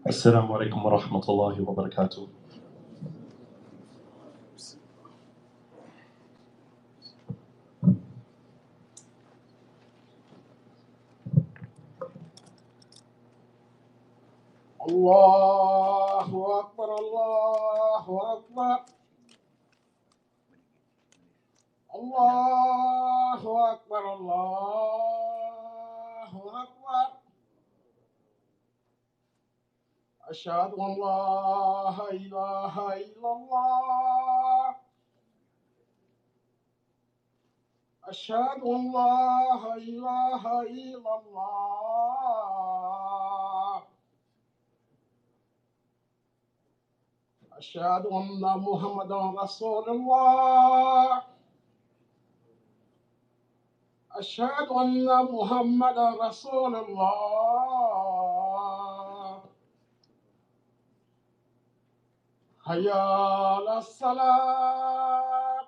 السلام عليكم ورحمة الله وبركاته. الله أكبر الله أكبر الله أكبر الله أكبر أشهد أن لا إله إلا الله أشهد أن لا إله إلا الله أشهد أن محمدا رسول الله أشهد أن محمدا رسول الله حي على الصلاة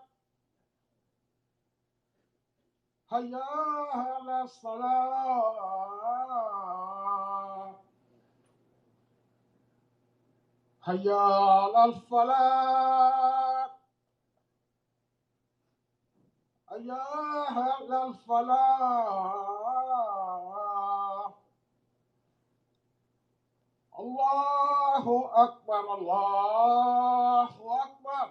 حي على الصلاة حي على الفلاح حي على الفلاح الله أكبر الله أكبر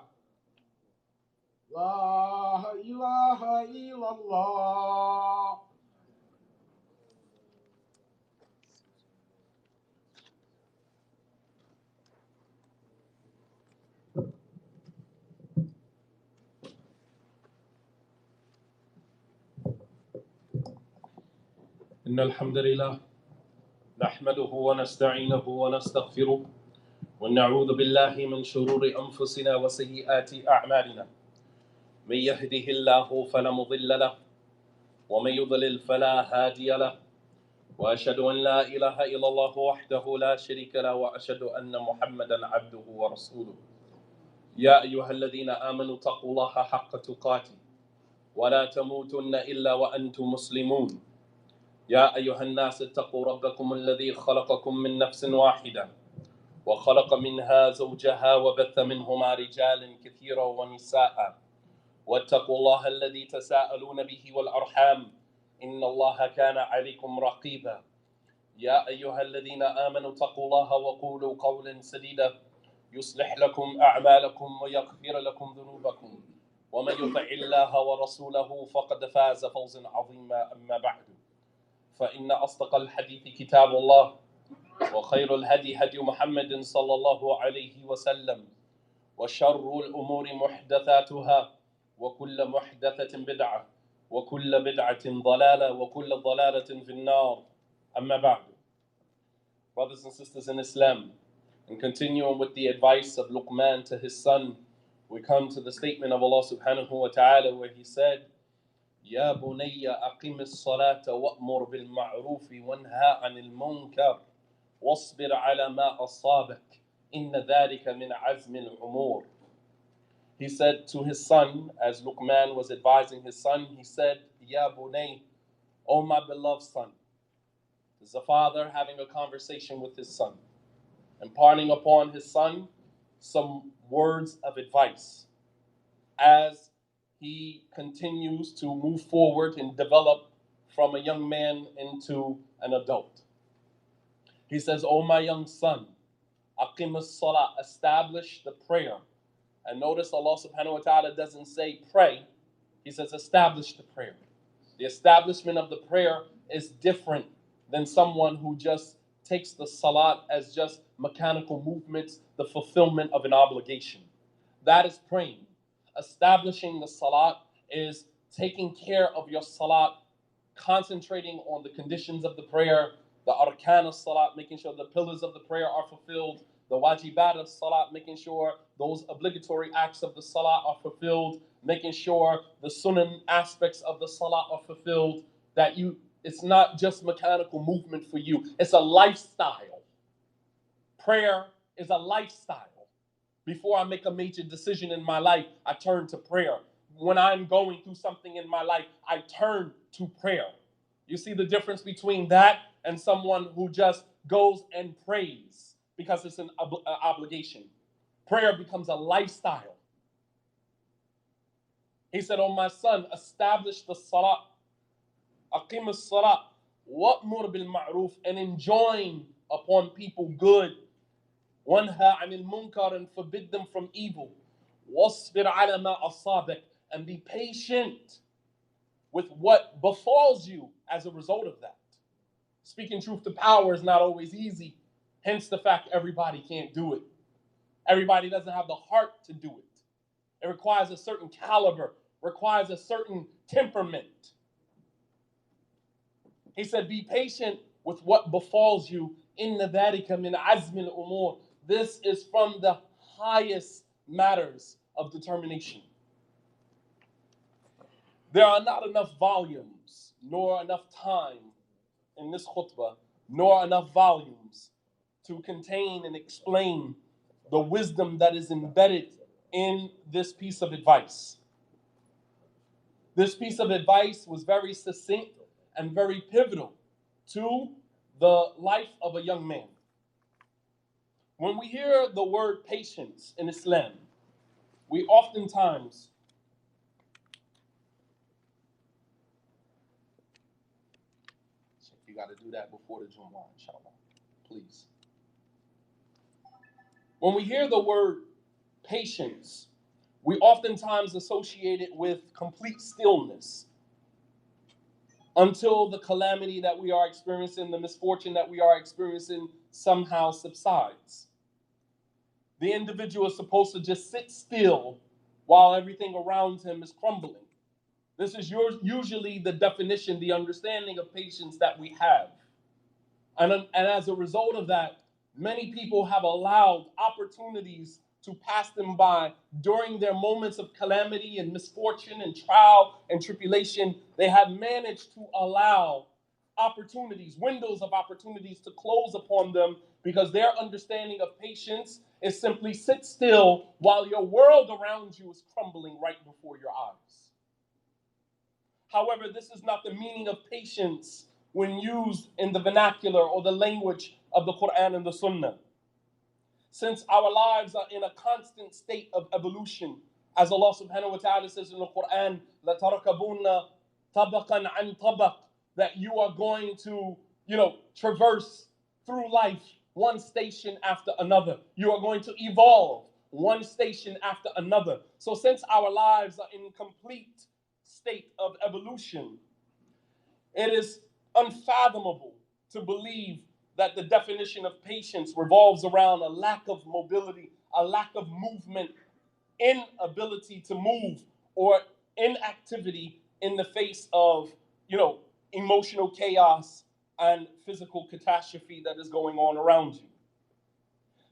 لا إله إلا الله. إن الحمد لله نحمده ونستعينه ونستغفره ونعوذ بالله من شرور أنفسنا وسيئات أعمالنا. من يهده الله فلا مضل له ومن يضلل فلا هادي له وأشهد أن لا إله إلا الله وحده لا شريك له وأشهد أن محمدا عبده ورسوله. يا أيها الذين آمنوا اتقوا الله حق تقاته ولا تموتن إلا وأنتم مسلمون. يا أيها الناس اتقوا ربكم الذي خلقكم من نفس واحدة وخلق منها زوجها وبث منهما رجالا كثيرا ونساء واتقوا الله الذي تساءلون به والأرحام إن الله كان عليكم رقيبا. يا أيها الذين آمنوا اتقوا الله وقولوا قولا سديدا يصلح لكم أعمالكم ويغفر لكم ذنوبكم ومن يطع الله ورسوله فقد فاز فوزا عظيما. أما بعد فإن أصدق الحديث كتاب الله وخير الهدي هدي محمد صلى الله عليه وسلم وشر الأمور محدثاتها وكل محدثة بدعة وكل بدعة ضلالة وكل ضلالة في النار. أما بعد. Brothers and sisters in Islam, in continuing with the advice of Luqman to his son, we come to the statement of Allah subhanahu wa ta'ala where he said, يا بني أقم الصلاة وأمر بالمعروف وانهى عن المنكر واصبر على ما أصابك إن ذلك من عزم الأمور. He said to his son, as Luqman was advising his son, he said, Ya bunay, O my beloved son. This is a father having a conversation with his son, imparting upon his son some words of advice as he continues to move forward and develop from a young man into an adult. He says, O my young son, aqim as-salah, establish the prayer. And notice Allah subhanahu wa ta'ala doesn't say pray, he says establish the prayer. The establishment of the prayer is different than someone who just takes the salat as just mechanical movements, the fulfillment of an obligation. That is praying. Establishing the salat is taking care of your salat, concentrating on the conditions of the prayer, the arkan of salat, making sure the pillars of the prayer are fulfilled, the wajibat of salat, making sure those obligatory acts of the salat are fulfilled, making sure the sunan aspects of the salat are fulfilled, that it's not just mechanical movement for you, it's a lifestyle. Prayer is a lifestyle. Before I make a major decision in my life, I turn to prayer. When I'm going through something in my life, I turn to prayer. You see the difference between that and someone who just goes and prays because it's an obligation. Prayer becomes a lifestyle. He said, "Oh my son, establish the salah, aqim as-salah, wa'mur bil ma'ruf, and enjoin upon people good, wanha anil munkar, and forbid them from evil, wasbir ala ma asabak, and be patient with what befalls you as a result of that." Speaking truth to power is not always easy, hence the fact everybody can't do it. Everybody doesn't have the heart to do it. It requires a certain caliber, requires a certain temperament. He said, be patient with what befalls you. Inna dhalika min azmi al-umur. This is from the highest matters of determination. There are not enough volumes, nor enough time in this khutbah, nor enough volumes to contain and explain the wisdom that is embedded in this piece of advice. This piece of advice was very succinct and very pivotal to the life of a young man. When we hear the word patience in Islam, we oftentimes you got to do that before the Jumu'ah, inshallah, please. When we hear the word patience, we oftentimes associate it with complete stillness until the calamity that we are experiencing, the misfortune that we are experiencing somehow subsides. The individual is supposed to just sit still while everything around him is crumbling. This is usually the definition, the understanding of patience that we have. And as a result of that, many people have allowed opportunities to pass them by during their moments of calamity and misfortune and trial and tribulation. They have managed to allow opportunities, windows of opportunities to close upon them because their understanding of patience is simply sit still while your world around you is crumbling right before your eyes. However, this is not the meaning of patience when used in the vernacular or the language of the Quran and the Sunnah. Since our lives are in a constant state of evolution, as Allah subhanahu wa ta'ala says in the Quran, لَتَرْكَبُونَ طَبَقًا عَنْ طَبَقٍ, that you are going to, traverse through life one station after another. You are going to evolve one station after another. So since our lives are in complete state of evolution, it is unfathomable to believe that the definition of patience revolves around a lack of mobility, a lack of movement, inability to move, or inactivity in the face of, emotional chaos and physical catastrophe that is going on around you.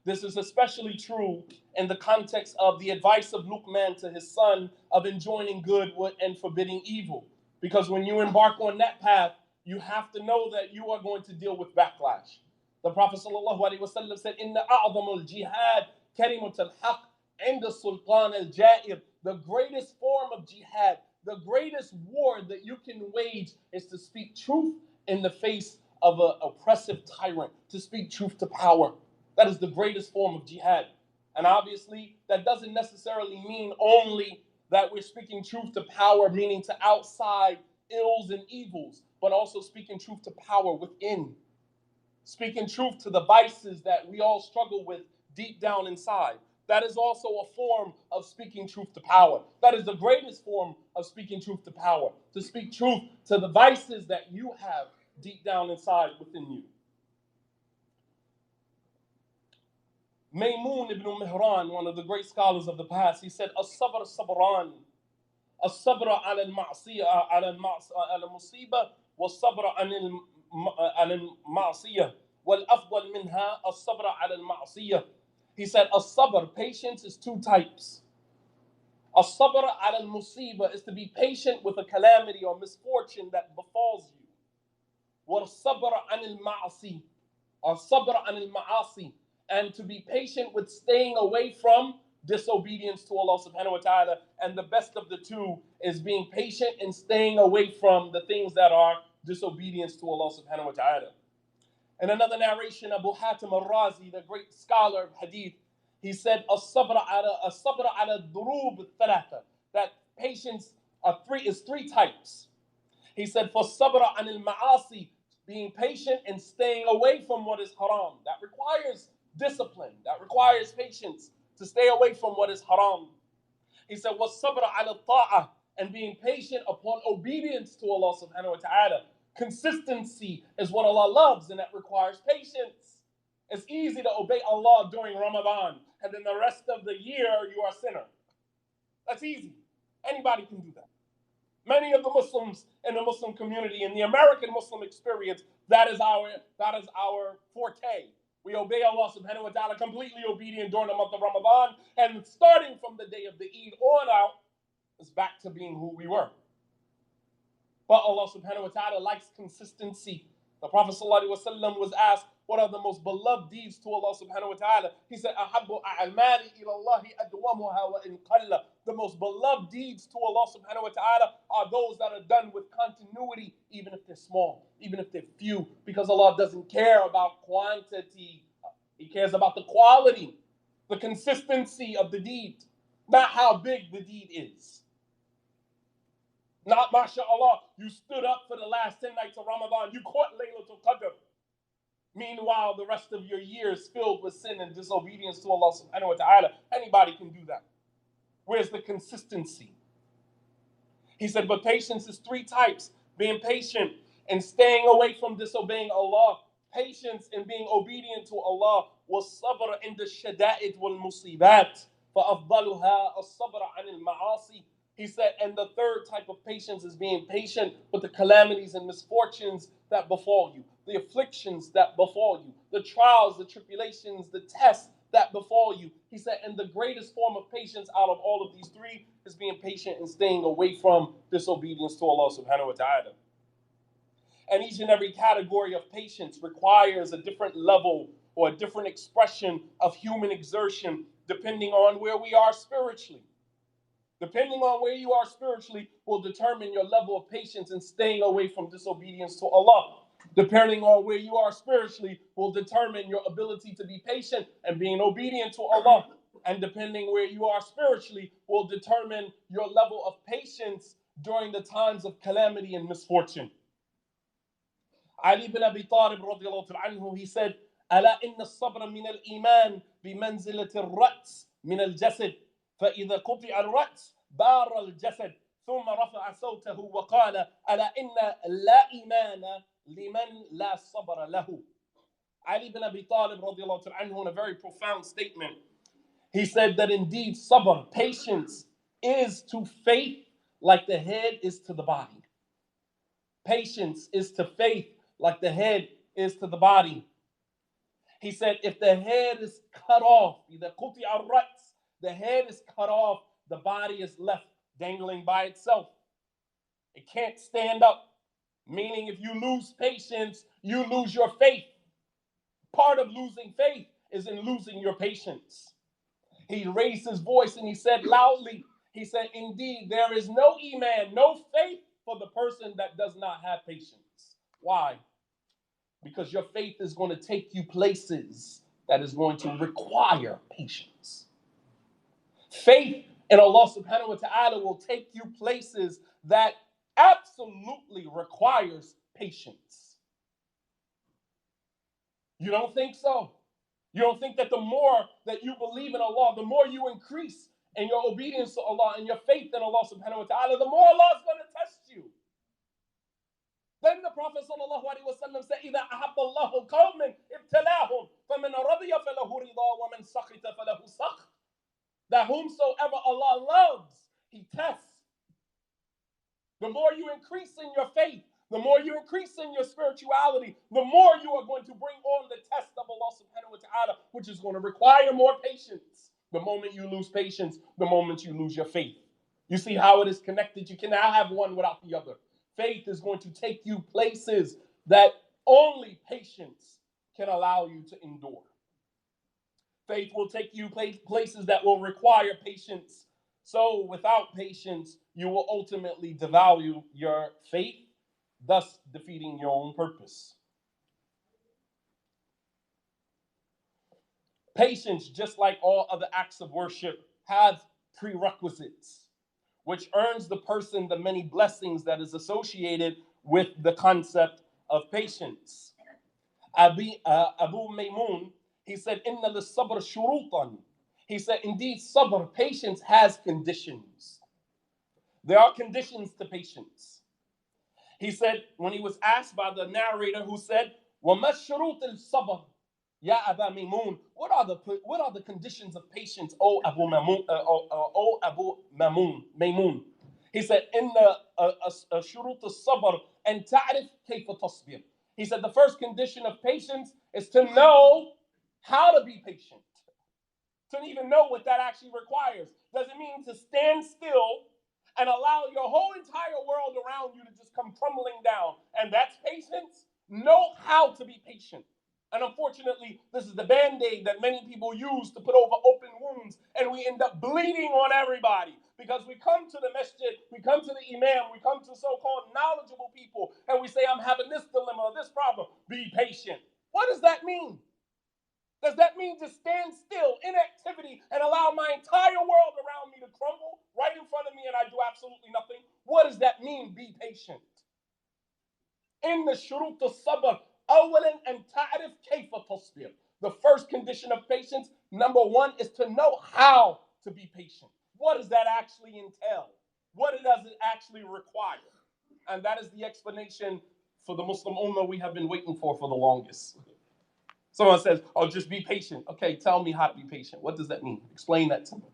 This is especially true in the context of the advice of Luqman to his son of enjoining good and forbidding evil. Because when you embark on that path, you have to know that you are going to deal with backlash. The Prophet ﷺ said, "Inna a'zamul jihad kalimat al-haq inda sultan al-ja'ir." The greatest form of jihad, the greatest war that you can wage is to speak truth in the face of an oppressive tyrant, to speak truth to power. That is the greatest form of jihad. And obviously, that doesn't necessarily mean only that we're speaking truth to power, meaning to outside ills and evils, but also speaking truth to power within. Speaking truth to the vices that we all struggle with deep down inside. That is also a form of speaking truth to power. That is the greatest form of speaking truth to power. To speak truth to the vices that you have deep down inside within you. Maymun ibn Mihran, one of the great scholars of the past, he said, "As-sabr sabran, as-sabr ala al-ma'siyah, ala al-musibah, was-sabr ala al-ma'siyah, wal-afdal minha as-sabr ala al-ma'siyah." He said, as-sabr, patience, is two types. As-sabr ala al-musibah is to be patient with a calamity or misfortune that befalls you. Wal-sabr ala al-ma'asi, or sabr ala al-ma'asi, and to be patient with staying away from disobedience to Allah subhanahu wa ta'ala. And the best of the two is being patient and staying away from the things that are disobedience to Allah subhanahu wa ta'ala. In another narration, Abu Hatim al-Razi, the great scholar of hadith, he said, "As-sabr ala durub thalatha," that patience is three types. He said, "For sabr anil ma'asi," being patient and staying away from what is haram. That requires discipline. That requires patience to stay away from what is haram. He said, "Was sabr ala ta'ah," and being patient upon obedience to Allah subhanahu wa ta'ala. Consistency is what Allah loves, and that requires patience. It's easy to obey Allah during Ramadan, and then the rest of the year you are a sinner. That's easy. Anybody can do that. Many of the Muslims in the Muslim community, in the American Muslim experience, that is our forte. We obey Allah subhanahu wa ta'ala, completely obedient during the month of Ramadan, and starting from the day of the Eid on out, it's back to being who we were. But Allah subhanahu wa ta'ala likes consistency. The Prophet sallallahu alaihi wasallam was asked, what are the most beloved deeds to Allah subhanahu wa ta'ala? He said, "Ahabbu a'mali ila Allahi adwamuha wa in qalla." The most beloved deeds to Allah subhanahu wa ta'ala are those that are done with continuity, even if they're small, even if they're few, because Allah doesn't care about quantity. He cares about the quality, the consistency of the deed, not how big the deed is. Not, mashallah, you stood up for the last 10 nights of Ramadan, you caught Laylatul Qadr. Meanwhile, the rest of your year is filled with sin and disobedience to Allah subhanahu wa ta'ala. Anybody can do that. Where's the consistency? He said, but patience is three types. Being patient and staying away from disobeying Allah. Patience and being obedient to Allah. وَالصَّبْرَ عِنْدَ الشَّدَائِدِ وَالْمُصِيبَاتِ فَأَفْضَلُهَا الصَّبْرَ عَنِ الْمَعَاصِي. He said, and the third type of patience is being patient with the calamities and misfortunes that befall you, the afflictions that befall you, the trials, the tribulations, the tests that befall you. He said, and the greatest form of patience out of all of these three is being patient and staying away from disobedience to Allah subhanahu wa ta'ala. And each and every category of patience requires a different level or a different expression of human exertion depending on where we are spiritually. Depending on where you are spiritually will determine your level of patience and staying away from disobedience to Allah. Depending on where you are spiritually will determine your ability to be patient and being obedient to Allah. And depending where you are spiritually will determine your level of patience during the times of calamity and misfortune. Ali ibn Abi Talib radiallahu anhu, he said, "Ala inna as-sabra min al-iman bimanzilati ar-ra's min al-jasad." فإذا قطع الرأس بار الجسد ثم رفع صوته وقال ألا إن لا إيمان لمن لا صبر له. Ali ibn Abi Talib radiallahu anhu, in a very profound statement, he said that indeed sabr, patience, is to faith like the head is to the body. Patience is to faith like the head is to the body. He said if the head is cut off, إذا قطع الرأس, the head is cut off, the body is left dangling by itself. It can't stand up. Meaning if you lose patience, you lose your faith. Part of losing faith is in losing your patience. He raised his voice and he said loudly, he said, indeed, there is no iman, no faith for the person that does not have patience. Why? Because your faith is going to take you places that is going to require patience. Faith in Allah subhanahu wa ta'ala will take you places that absolutely requires patience. You don't think so? You don't think that the more that you believe in Allah, the more you increase in your obedience to Allah and your faith in Allah subhanahu wa ta'ala, the more Allah is going to test you. Then the Prophet sallallahu alaihi wasallam said, إِذَا أَحَبَّ اللَّهُ قَوْمٍ ابْتَلَاهُمْ فَمَنْ رَضِيَ فَلَهُ رِضَى وَمَنْ سَخِطَ فَلَهُ سَخْطٌ. That whomsoever Allah loves, He tests. The more you increase in your faith, the more you increase in your spirituality, the more you are going to bring on the test of Allah subhanahu wa ta'ala, which is going to require more patience. The moment you lose patience, the moment you lose your faith. You see how it is connected? You cannot have one without the other. Faith is going to take you places that only patience can allow you to endure. Faith will take you places that will require patience. So without patience, you will ultimately devalue your faith, thus defeating your own purpose. Patience, just like all other acts of worship, have prerequisites, which earns the person the many blessings that is associated with the concept of patience. Abu Maymun, he said, Inna lis-sabr shurutan. He said, indeed, sabr, patience, has conditions. There are conditions to patience. He said, when he was asked by the narrator who said, وَمَا الشُّرُوطِ الصَّبْرِ Ya Abu Maymun, what are the conditions of patience, O Abu Maymun? Maymun? He said, "Inna shurut al-sabr and ta'rif kayfa tasbir." He said, the first condition of patience is to know how to be patient. To even know what that actually requires. Does it mean to stand still and allow your whole entire world around you to just come crumbling down? And that's patience? Know how to be patient. And unfortunately, this is the band-aid that many people use to put over open wounds, and we end up bleeding on everybody because we come to the masjid, we come to the imam, we come to so-called knowledgeable people, and we say, I'm having this dilemma or this problem. Be patient. What does that mean? Does that mean to stand still, inactivity, and allow my entire world around me to crumble right in front of me and I do absolutely nothing? What does that mean, be patient? In the shurut al-sabr, أولاً أن تعرف كيف تصبر. The first condition of patience, number one, is to know how to be patient. What does that actually entail? What does it actually require? And that is the explanation for the Muslim Ummah we have been waiting for the longest. Someone says, oh, just be patient. Okay, tell me how to be patient. What does that mean? Explain that to me.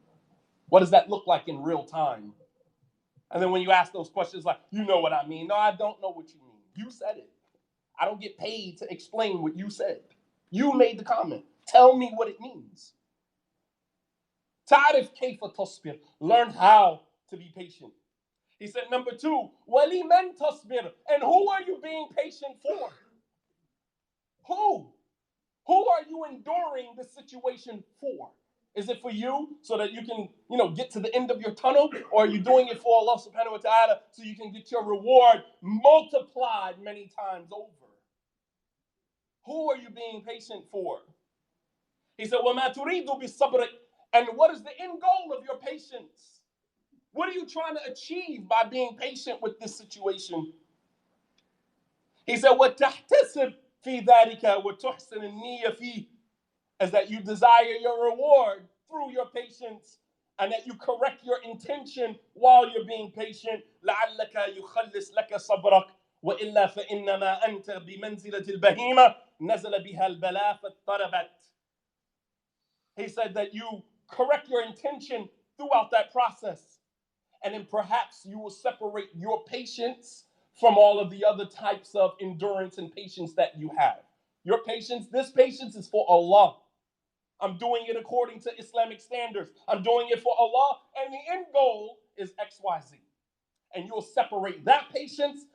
What does that look like in real time? And then when you ask those questions like, you know what I mean? No, I don't know what you mean. You said it. I don't get paid to explain what you said. You made the comment. Tell me what it means. Ta'rif kayfa tasbir. Learn how to be patient. He said, number two, waliman tasbir. And who are you being patient for? Who? Who are you enduring this situation for? Is it for you so that you can, get to the end of your tunnel? Or are you doing it for Allah subhanahu wa ta'ala so you can get your reward multiplied many times over? Who are you being patient for? He said, وَمَا تُرِيدُ بِالصَّبْرِ. And what is the end goal of your patience? What are you trying to achieve by being patient with this situation? He said, وَتَحْتَسِبْ فِي ذَلِكَ وَتُحْسِنِ النِّيَّةِ فِيهِ. Is that you desire your reward through your patience and that you correct your intention while you're being patient. لَعَلَّكَ يُخَلِّصْ لَكَ صَبْرَكَ وَإِلَّا فَإِنَّمَا أَنْتَ بِمَنْزِلَةِ الْبَهِيمَةِ نَزَلَ بِهَا الْبَلَاءُ فَاضْطَرَبَتْ. He said that you correct your intention throughout that process. And then perhaps you will separate your patience from all of the other types of endurance and patience that you have. Your patience, this patience is for Allah. I'm doing it according to Islamic standards. I'm doing it for Allah, and the end goal is XYZ. And you'll separate that patience